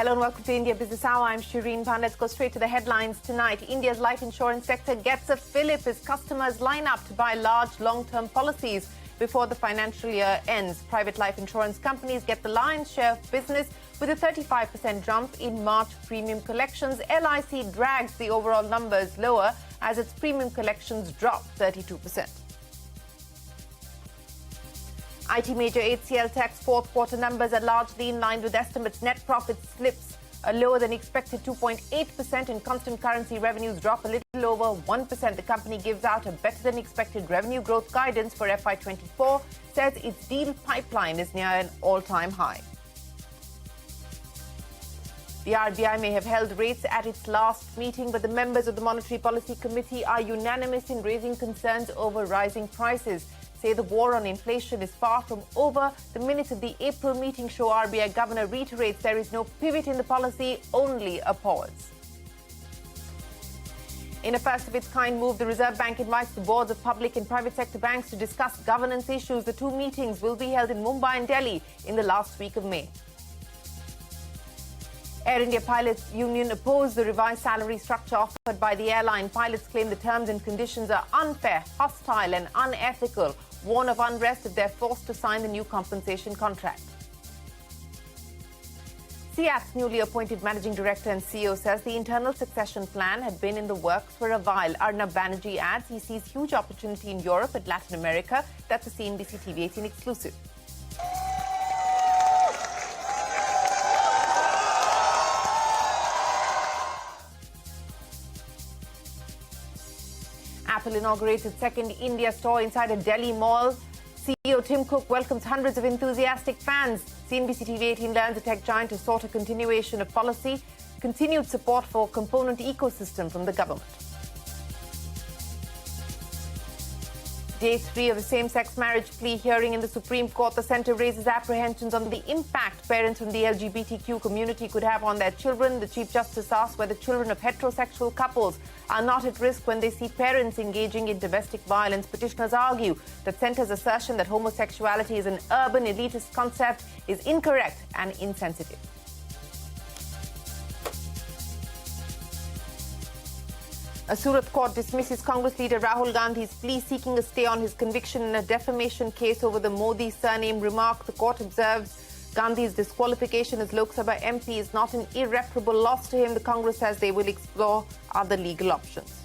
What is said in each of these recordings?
Hello and welcome to India Business Hour. I'm Shereen Bhan. Let's go straight to the headlines tonight. India's life insurance sector gets a fillip as customers line up to buy large long-term policies before the financial year ends. Private life insurance companies get the lion's share of business with a 35% jump in March premium collections. LIC drags the overall numbers lower as its premium collections drop 32%. IT major HCL Tech's fourth quarter numbers are largely in line with estimates. Net profit slips lower than expected 2.8% and constant currency revenues drop a little over 1%. The company gives out a better than expected revenue growth guidance for FY24, says its deal pipeline is near an all-time high. The RBI may have held rates at its last meeting, but the members of the Monetary Policy Committee are unanimous in raising concerns over rising prices. Say the war on inflation is far from over. The minutes of the April meeting show RBI Governor reiterates there is no pivot in the policy, only a pause. In a first-of-its-kind move, the Reserve Bank invites the boards of public and private sector banks to discuss governance issues. The two meetings will be held in Mumbai and Delhi in the last week of May. Air India Pilots Union opposed the revised salary structure offered by the airline. Pilots claim the terms and conditions are unfair, hostile and unethical. Warn of unrest if they're forced to sign the new compensation contract. SIAT's newly appointed managing director and CEO says the internal succession plan had been in the works for a while. Arnab Banerjee adds he sees huge opportunity in Europe and Latin America. That's a CNBC-TV18 exclusive. Apple inaugurates its second India store inside a Delhi mall. CEO Tim Cook welcomes hundreds of enthusiastic fans. CNBC-TV18 learns the tech giant to sort a continuation of policy, continued support for component ecosystem from the government. Day 3 of the same-sex marriage plea hearing in the Supreme Court. The centre raises apprehensions on the impact parents from the LGBTQ community could have on their children. The Chief Justice asks whether children of heterosexual couples are not at risk when they see parents engaging in domestic violence. Petitioners argue that centre's assertion that homosexuality is an urban elitist concept is incorrect and insensitive. A Surat court dismisses Congress leader Rahul Gandhi's plea seeking a stay on his conviction in a defamation case over the Modi surname remark. The court observes Gandhi's disqualification as Lok Sabha MP is not an irreparable loss to him. The Congress says they will explore other legal options.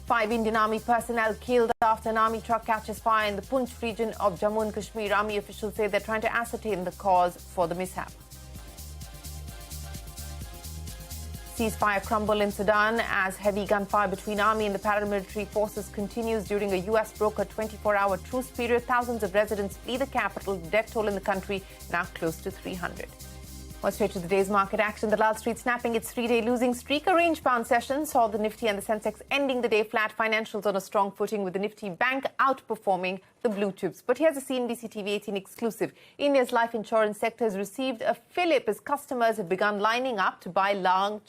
5 Indian Army personnel killed after an army truck catches fire in the Poonch region of Jammu and Kashmir. Army officials say they're trying to ascertain the cause for the mishap. Ceasefire crumble in Sudan as heavy gunfire between army and the paramilitary forces continues during a US-brokered 24-hour truce period. Thousands of residents flee the capital. The death toll in the country now close to 300. Well, straight to the day's market action. The Lal Street snapping its 3-day losing streak. A range-bound session saw the Nifty and the Sensex ending the day flat. Financials on a strong footing with the Nifty Bank outperforming the blue chips. But here's a CNBC-TV18 exclusive. India's life insurance sector has received a fillip as customers have begun lining up to buy large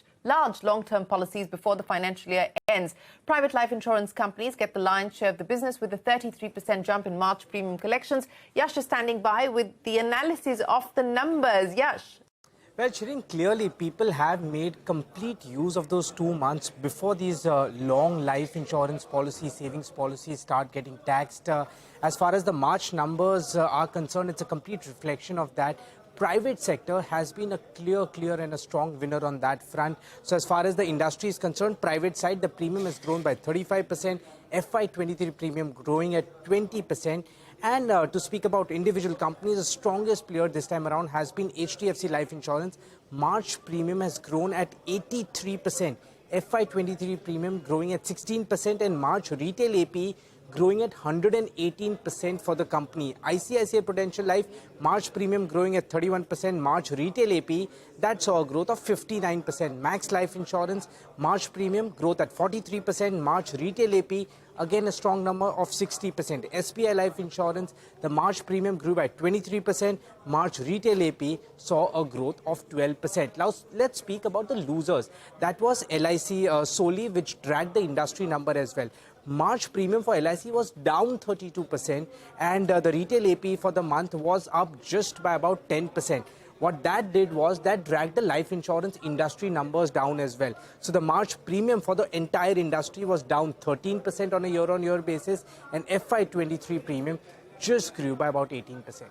long-term policies before the financial year ends. Private life insurance companies get the lion's share of the business with a 33% jump in March premium collections. Yash is standing by with the analysis of the numbers. Yash. Well, Shereen, clearly people have made complete use of those 2 months before these long life insurance policies, savings policies start getting taxed. As far as the March numbers are concerned, it's a complete reflection of that. Private sector has been a clear and a strong winner on that front. So as far as the industry is concerned, private side, the premium has grown by 35%, FY23 premium growing at 20%. And to speak about individual companies, the strongest player this time around has been HDFC Life Insurance. March premium has grown at 83%, FY23 premium growing at 16%, and March retail AP growing at 118% for the company. ICICI Prudential Life, March premium growing at 31%, March retail AP, that saw a growth of 59%. Max Life Insurance, March premium growth at 43%, March retail AP, again a strong number of 60%. SBI Life Insurance, the March premium grew by 23%, March retail AP saw a growth of 12%. Now let's speak about the losers. That was LIC solely, which dragged the industry number as well. March premium for LIC was down 32%, and the retail AP for the month was up just by about 10%. What that did was that dragged the life insurance industry numbers down as well. So the March premium for the entire industry was down 13% on a year-on-year basis, and FY23 premium just grew by about 18%.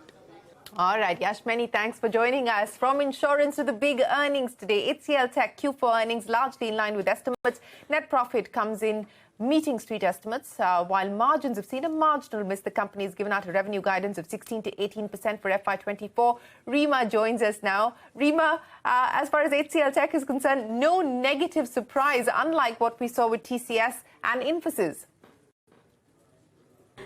All right, Yash, many thanks for joining us. From insurance to the big earnings today, HCL Tech Q4 earnings largely in line with estimates. Net profit comes in meeting street estimates, while margins have seen a marginal miss. The company has given out a revenue guidance of 16 to 18% for FY24. Rima joins us now. Rima, as far as HCL Tech is concerned, no negative surprise, unlike what we saw with TCS and Infosys.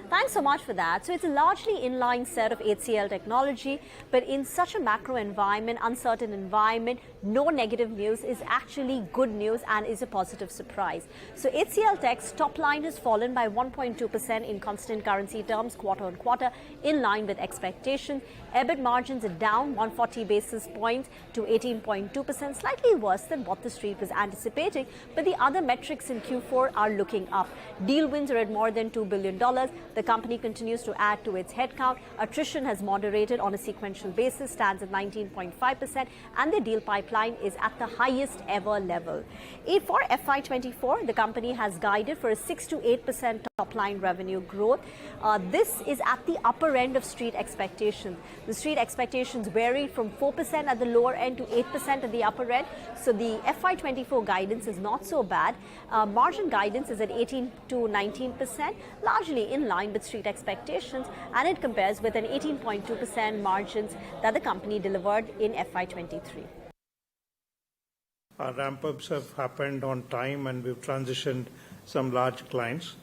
Thanks so much for that. So it's a largely inline set of HCL technology, but in such a macro environment, uncertain environment, no negative news is actually good news and is a positive surprise. So HCL Tech's top line has fallen by 1.2% in constant currency terms quarter on quarter, in line with expectations. EBIT margins are down 140 basis points to 18.2%, slightly worse than what the street was anticipating. But the other metrics in Q4 are looking up. Deal wins are at more than $2 billion. The company continues to add to its headcount. Attrition has moderated on a sequential basis, stands at 19.5%, and the deal pipeline is at the highest ever level. For FY24, the company has guided for a 6 to 8% top-line revenue growth. This is at the upper end of street expectations. The street expectations varied from 4% at the lower end to 8% at the upper end. So the FY24 guidance is not so bad. Margin guidance is at 18 to 19%, largely in line with street expectations, and it compares with an 18.2% margins that the company delivered in FY23. Our ramp-ups have happened on time, and we've transitioned some large clients.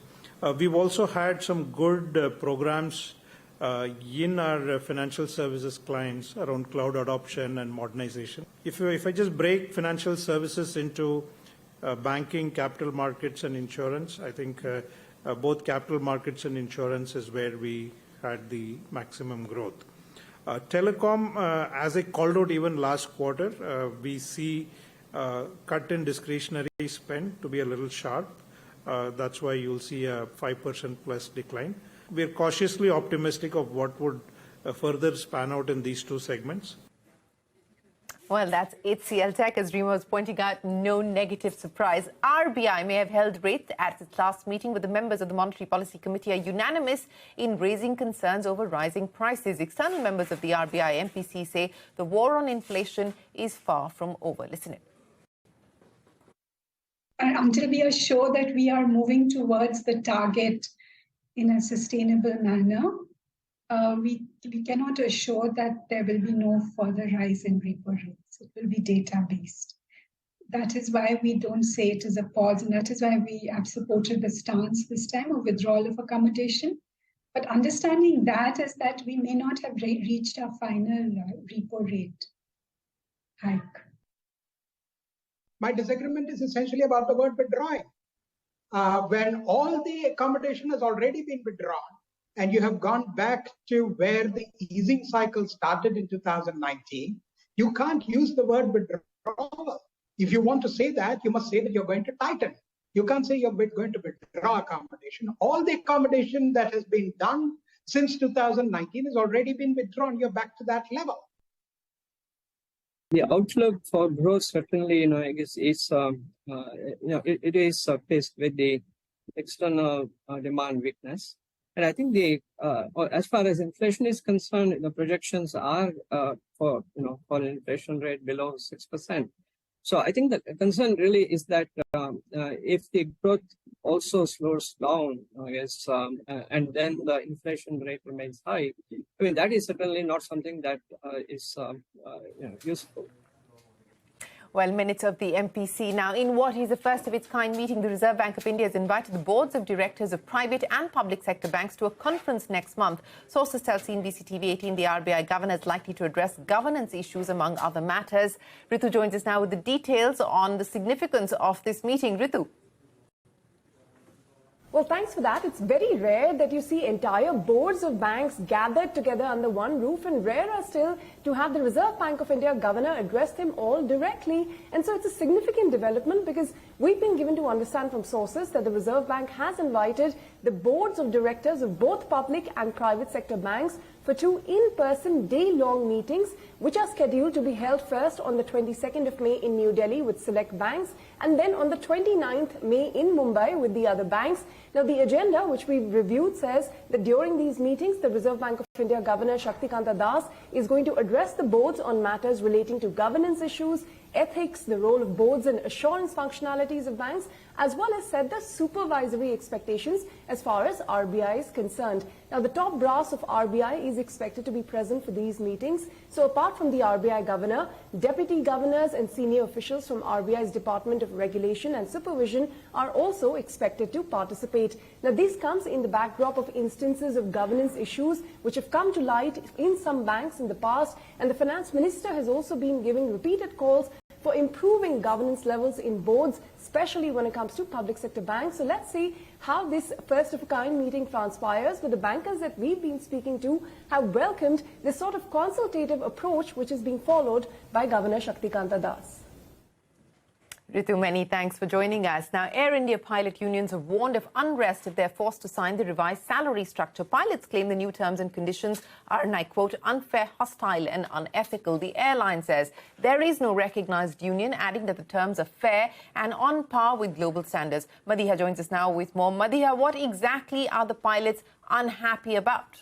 We've also had some good programs in our financial services clients around cloud adoption and modernization. If I just break financial services into banking, capital markets, and insurance, I think both capital markets and insurance is where we had the maximum growth. Telecom, as I called out even last quarter, we see cut in discretionary spend to be a little sharp. That's why you'll see a 5% plus decline. We're cautiously optimistic of what would further span out in these two segments. Well, that's HCL Tech, as Rima was pointing out, no negative surprise. RBI may have held rates at its last meeting, with the members of the Monetary Policy Committee are unanimous in raising concerns over rising prices. External members of the RBI MPC say the war on inflation is far from over. Listen in. Until we are sure that we are moving towards the target in a sustainable manner, we cannot assure that there will be no further rise in repo rates. It will be data-based. That is why we don't say it is a pause, and that is why we have supported the stance this time of withdrawal of accommodation. But understanding that is that we may not have reached our final repo rate hike. My disagreement is essentially about the word withdrawing. When all the accommodation has already been withdrawn, and you have gone back to where the easing cycle started in 2019, you can't use the word withdrawal. If you want to say that, you must say that you're going to tighten. You can't say you're going to withdraw accommodation. All the accommodation that has been done since 2019 has already been withdrawn. You're back to that level. The outlook for growth certainly, I guess, is it is faced with the external demand weakness, and I think as far as inflation is concerned, the projections are for an inflation rate below 6%. So I think the concern really is that if the growth also slows down, I guess, and then the inflation rate remains high, I mean, that is certainly not something that is useful. Well, minutes of the MPC now. In what is a first-of-its-kind meeting, the Reserve Bank of India has invited the boards of directors of private and public sector banks to a conference next month. Sources tell CNBC-TV18 the RBI governor is likely to address governance issues, among other matters. Ritu joins us now with the details on the significance of this meeting. Ritu. Well, thanks for that. It's very rare that you see entire boards of banks gathered together under one roof, and rarer still to have the Reserve Bank of India governor address them all directly. And so it's a significant development because We've been given to understand from sources that the Reserve Bank has invited the boards of directors of both public and private sector banks for 2 in-person day-long meetings, which are scheduled to be held first on the 22nd of May in New Delhi with select banks, and then on the 29th May in Mumbai with the other banks. Now, the agenda, which we've reviewed, says that during these meetings, the Reserve Bank of India Governor Shaktikanta Das is going to address the boards on matters relating to governance issues, ethics, the role of boards and assurance functionalities of banks, as well as set the supervisory expectations as far as RBI is concerned. Now, the top brass of RBI is expected to be present for these meetings. So apart from the RBI governor, deputy governors and senior officials from RBI's Department of Regulation and Supervision are also expected to participate. Now, this comes in the backdrop of instances of governance issues which have come to light in some banks in the past, and the finance minister has also been giving repeated calls for improving governance levels in boards, especially when it comes to public sector banks. So let's see how this first-of-a-kind meeting transpires. But the bankers that we've been speaking to have welcomed this sort of consultative approach which is being followed by Governor Shaktikanta Das. Ritu, many thanks for joining us. Now, Air India pilot unions have warned of unrest if they're forced to sign the revised salary structure. Pilots claim the new terms and conditions are, and I quote, unfair, hostile and unethical. The airline says there is no recognized union, adding that the terms are fair and on par with global standards. Madiha joins us now with more. Madiha, what exactly are the pilots unhappy about?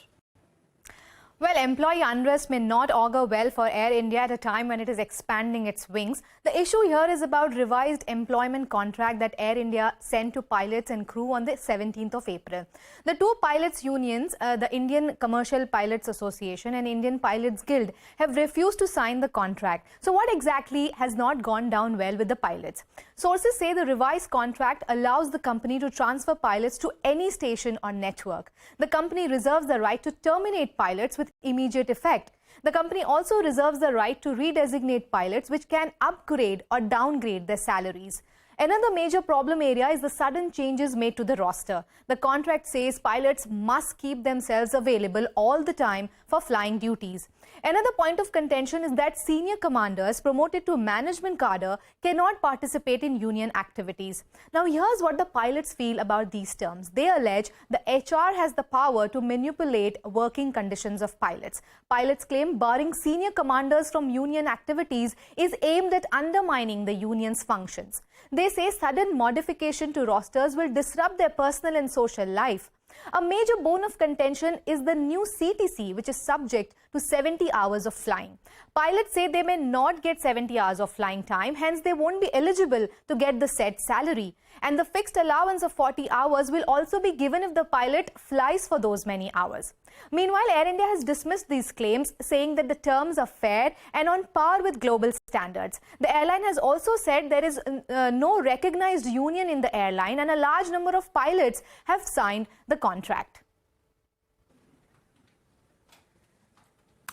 Well, employee unrest may not augur well for Air India at a time when it is expanding its wings. The issue here is about revised employment contract that Air India sent to pilots and crew on the 17th of April. The two pilots unions, the Indian Commercial Pilots Association and Indian Pilots Guild, have refused to sign the contract. So what exactly has not gone down well with the pilots? Sources say the revised contract allows the company to transfer pilots to any station or network. The company reserves the right to terminate pilots with immediate effect. The company also reserves the right to redesignate pilots, which can upgrade or downgrade their salaries. Another major problem area is the sudden changes made to the roster. The contract says pilots must keep themselves available all the time for flying duties. Another point of contention is that senior commanders promoted to management cadre cannot participate in union activities. Now, here's what the pilots feel about these terms. They allege the HR has the power to manipulate working conditions of pilots. Pilots claim barring senior commanders from union activities is aimed at undermining the union's functions. They say sudden modification to rosters will disrupt their personal and social life. A major bone of contention is the new CTC, which is subject to 70 hours of flying. Pilots say they may not get 70 hours of flying time, hence they won't be eligible to get the said salary. And the fixed allowance of 40 hours will also be given if the pilot flies for those many hours. Meanwhile, Air India has dismissed these claims, saying that the terms are fair and on par with global standards. The airline has also said there is no recognized union in the airline and a large number of pilots have signed the contract.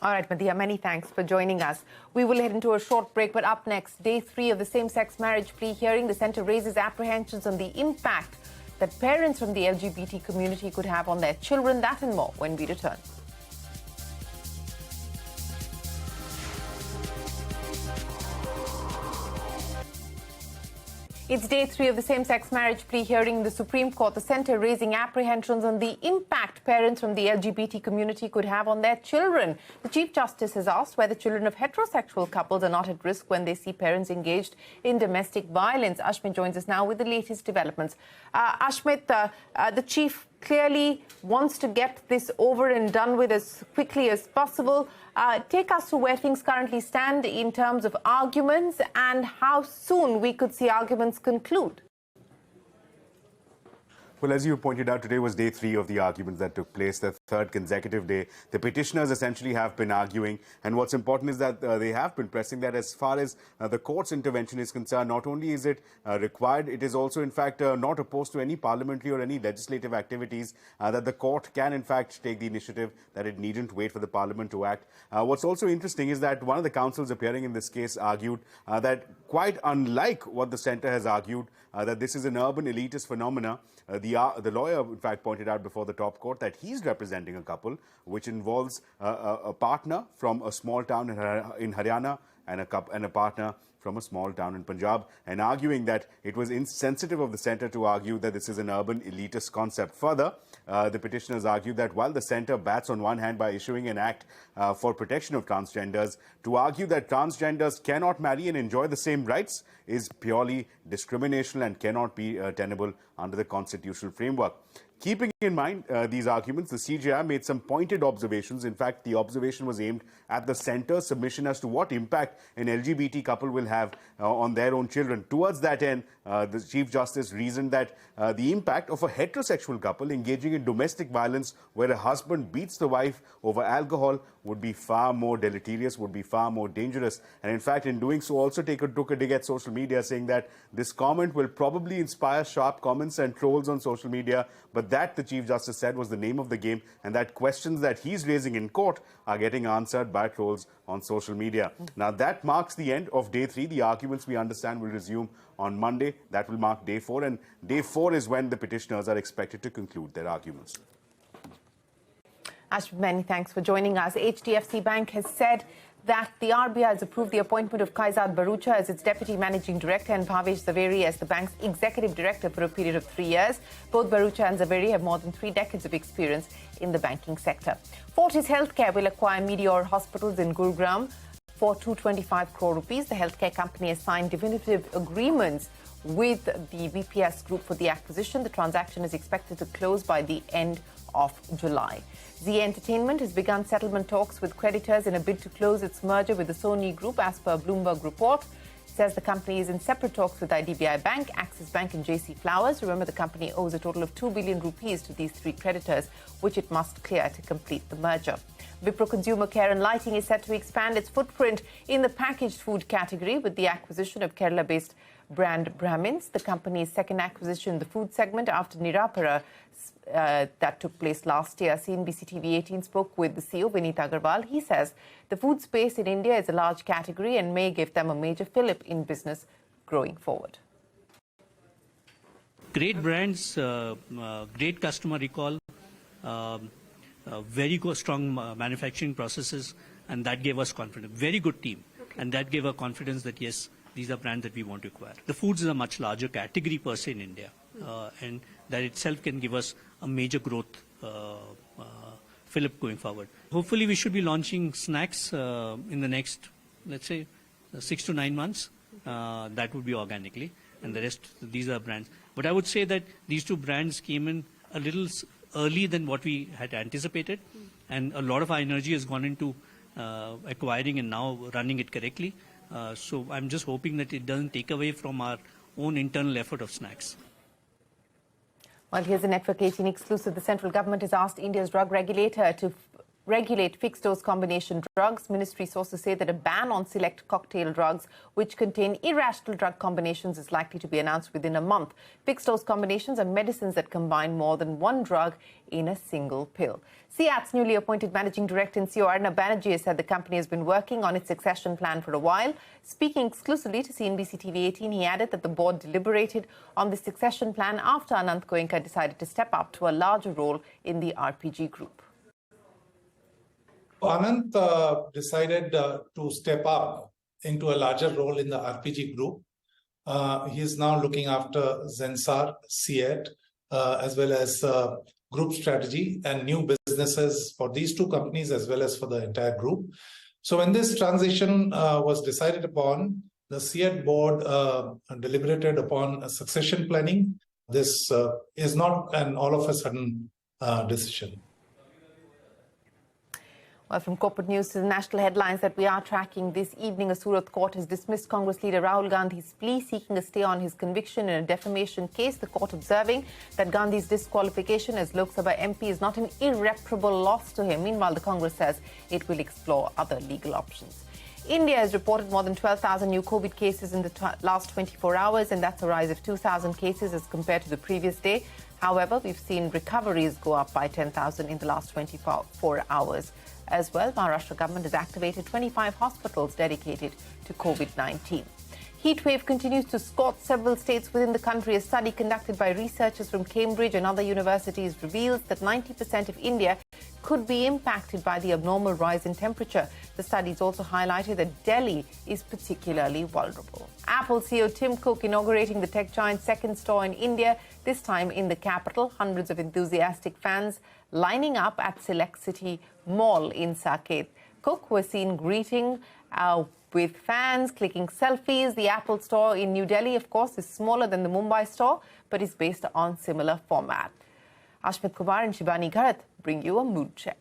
All right, Madhya, many thanks for joining us. We will head into a short break, but up next, day 3 of the same-sex marriage plea hearing. The centre raises apprehensions on the impact that parents from the LGBT community could have on their children. That and more when we return. It's day 3 of the same-sex marriage plea hearing in the Supreme Court. The centre raising apprehensions on the impact parents from the LGBT community could have on their children. The Chief Justice has asked whether children of heterosexual couples are not at risk when they see parents engaged in domestic violence. Ashmit joins us now with the latest developments. Ashmit, the Chief clearly wants to get this over and done with as quickly as possible. Take us to where things currently stand in terms of arguments and how soon we could see arguments conclude. Well, as you pointed out, today was day 3 of the arguments that took place, the third consecutive day. The petitioners essentially have been arguing, and what's important is that they have been pressing that as far as the court's intervention is concerned, not only is it required, it is also in fact not opposed to any parliamentary or any legislative activities, that the court can in fact take the initiative, that it needn't wait for the parliament to act. What's also interesting is that one of the counsels appearing in this case argued that quite unlike what the centre has argued, that this is an urban elitist phenomena, the lawyer, in fact, pointed out before the top court that he's representing a couple which involves a partner from a small town in Haryana and a partner from a small town in Punjab, and arguing that it was insensitive of the centre to argue that this is an urban elitist concept. Further, the petitioners argue that while the centre bats on one hand by issuing an act for protection of transgenders, to argue that transgenders cannot marry and enjoy the same rights is purely discriminational and cannot be tenable under the constitutional framework. Keeping in mind these arguments, the CJI made some pointed observations. In fact, the observation was aimed at the centre's submission as to what impact an LGBT couple will have on their own children. Towards that end, the Chief Justice reasoned that the impact of a heterosexual couple engaging in domestic violence where a husband beats the wife over alcohol would be far more deleterious, would be far more dangerous. And in fact, in doing so, also took a dig at social media, saying that this comment will probably inspire sharp comments and trolls on social media, but that, the Chief Justice said, was the name of the game, and that questions that he's raising in court are getting answered by trolls on social media. Now, that marks the end of day 3. The arguments, we understand, will resume on Monday. That will mark day 4, and day 4 is when the petitioners are expected to conclude their arguments. Ash, many thanks for joining us. HDFC Bank has said that the RBI has approved the appointment of Kaizad Barucha as its Deputy Managing Director and Bhavesh Zaveri as the bank's Executive Director for a period of 3 years. Both Barucha and Zaveri have more than 3 decades of experience in the banking sector. Fortis Healthcare will acquire Meteor Hospitals in Gurugram for 225 crore rupees. The healthcare company has signed definitive agreements with the BPS Group for the acquisition. The transaction is expected to close by the end of July. Zee Entertainment has begun settlement talks with creditors in a bid to close its merger with the Sony Group, as per a Bloomberg report. It says the company is in separate talks with IDBI Bank, Axis Bank and JC Flowers. Remember, the company owes a total of 2 billion rupees to these 3 creditors, which it must clear to complete the merger. Wipro Consumer Care and Lighting is set to expand its footprint in the packaged food category with the acquisition of Kerala-based brand Brahmins. The company's second acquisition in the food segment after Nirapara that took place last year. CNBC-TV18 spoke with the CEO, Vineet Agarwal. He says the food space in India is a large category and may give them a major fillip in business going forward. Great brands, great customer recall, very strong manufacturing processes, and that gave us confidence. Very good team, and that gave us confidence that yes, these are brands that we want to acquire. The foods is a much larger category per se in India, and that itself can give us a major growth fillip going forward. Hopefully, we should be launching snacks in the next, let's say, 6 to 9 months. That would be organically, and the rest, these are brands. But I would say that these 2 brands came in a little early than what we had anticipated, and a lot of our energy has gone into acquiring and now running it correctly. So I'm just hoping that it doesn't take away from our own internal effort of snacks. Well, here's a Network 18 exclusive. The central government has asked India's drug regulator to regulate fixed-dose combination drugs. Ministry sources say that a ban on select cocktail drugs which contain irrational drug combinations is likely to be announced within a month. Fixed-dose combinations are medicines that combine more than one drug in a single pill. CEAT's newly appointed Managing Director and CEO Arnab Banerjee said the company has been working on its succession plan for a while. Speaking exclusively to CNBC-TV18, he added that the board deliberated on the succession plan after Anant Goenka decided to step up to a larger role in the RPG group. Anant decided to step up into a larger role in the RPG group. He is now looking after Zensar, CEAT, as well as group strategy and new businesses for these 2 companies as well as for the entire group. So when this transition was decided upon, the CEAT board deliberated upon a succession planning. This is not an all of a sudden decision. Well, from corporate news to the national headlines that we are tracking this evening, a Surat court has dismissed Congress leader Rahul Gandhi's plea seeking a stay on his conviction in a defamation case. The court observing that Gandhi's disqualification as Lok Sabha MP is not an irreparable loss to him. Meanwhile, the Congress says it will explore other legal options. India has reported more than 12,000 new COVID cases in the last 24 hours, and that's a rise of 2,000 cases as compared to the previous day. However, we've seen recoveries go up by 10,000 in the last 24 hours. As well, Maharashtra government has activated 25 hospitals dedicated to COVID-19. Heat wave continues to scorch several states within the country. A study conducted by researchers from Cambridge and other universities reveals that 90% of India could be impacted by the abnormal rise in temperature. The studies also highlighted that Delhi is particularly vulnerable. Apple CEO Tim Cook inaugurating the tech giant's second store in India, this time in the capital. Hundreds of enthusiastic fans lining up at Select City Mall in Saket. Cook was seen greeting with fans, clicking selfies. The Apple store in New Delhi, of course, is smaller than the Mumbai store, but is based on similar format. Ashmit Kumar and Shibani Gharat bring you a mood check.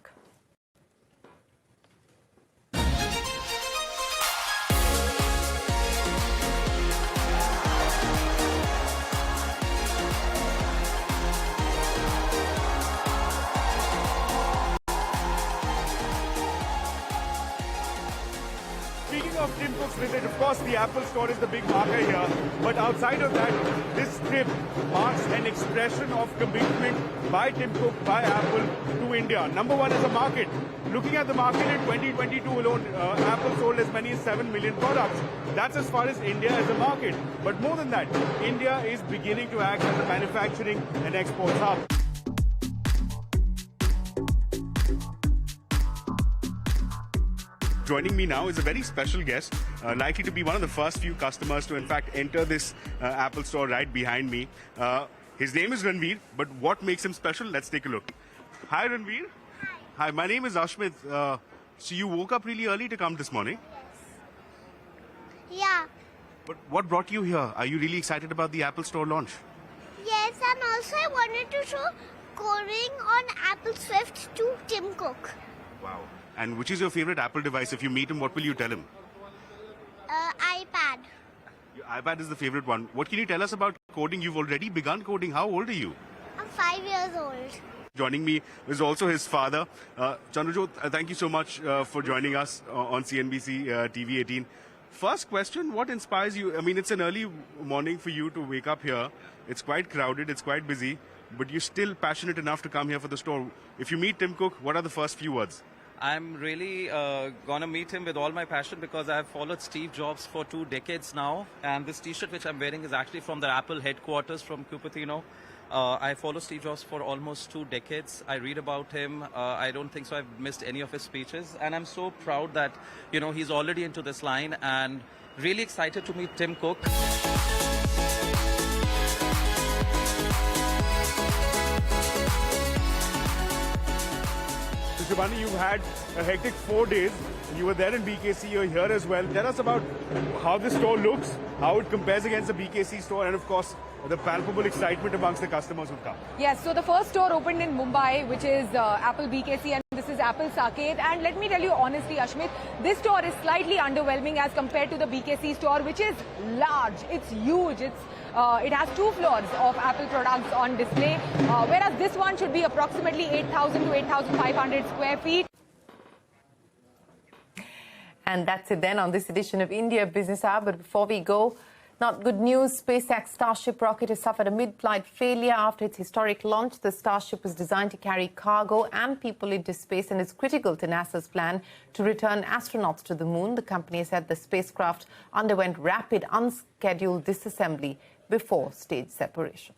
Speaking of Tim Cook's visit, of course, the Apple store is the big marker here. But outside of that, this trip marks an expression of commitment by Tim Cook, by Apple, to India. Number one is a market. Looking at the market in 2022 alone, Apple sold as many as 7 million products. That's as far as India as a market. But more than that, India is beginning to act as a manufacturing and export hub. Joining me now is a very special guest, likely to be one of the first few customers to in fact enter this Apple store right behind me. His name is Ranveer, but what makes him special? Let's take a look. Hi Ranveer. Hi, my name is Ashmit. So you woke up really early to come this morning? Yes. Yeah. But what brought you here? Are you really excited about the Apple store launch? Yes, and also I wanted to show coding on Apple Swift to Tim Cook. Wow. And which is your favorite Apple device? If you meet him, what will you tell him? iPad. Your iPad is the favorite one. What can you tell us about coding? You've already begun coding. How old are you? I'm 5 years old. Joining me is also his father. Chandrajot, thank you so much for joining us on CNBC-TV18. First question, what inspires you? I mean, it's an early morning for you to wake up here. It's quite crowded, it's quite busy, but you're still passionate enough to come here for the store. If you meet Tim Cook, what are the first few words? I'm really going to meet him with all my passion because I've followed Steve Jobs for 2 decades now. And this T-shirt which I'm wearing is actually from the Apple headquarters from Cupertino. I follow Steve Jobs for almost 2 decades. I read about him. I don't think so I've missed any of his speeches. And I'm so proud that, he's already into this line and really excited to meet Tim Cook. Shibani, you've had a hectic 4 days. You were there in BKC, you're here as well. Tell us about how the store looks, how it compares against the BKC store, and of course, the palpable excitement amongst the customers who've come. Yes, so the first store opened in Mumbai, which is Apple BKC, and this is Apple Saket. And let me tell you honestly, Ashmit, this store is slightly underwhelming as compared to the BKC store, which is large. It's huge. It has 2 floors of Apple products on display, whereas this one should be approximately 8,000 to 8,500 square feet. And that's it then on this edition of India Business Hour. But before we go, not good news. SpaceX Starship rocket has suffered a mid-flight failure after its historic launch. The Starship was designed to carry cargo and people into space and is critical to NASA's plan to return astronauts to the moon. The company said the spacecraft underwent rapid, unscheduled disassembly before stage separation.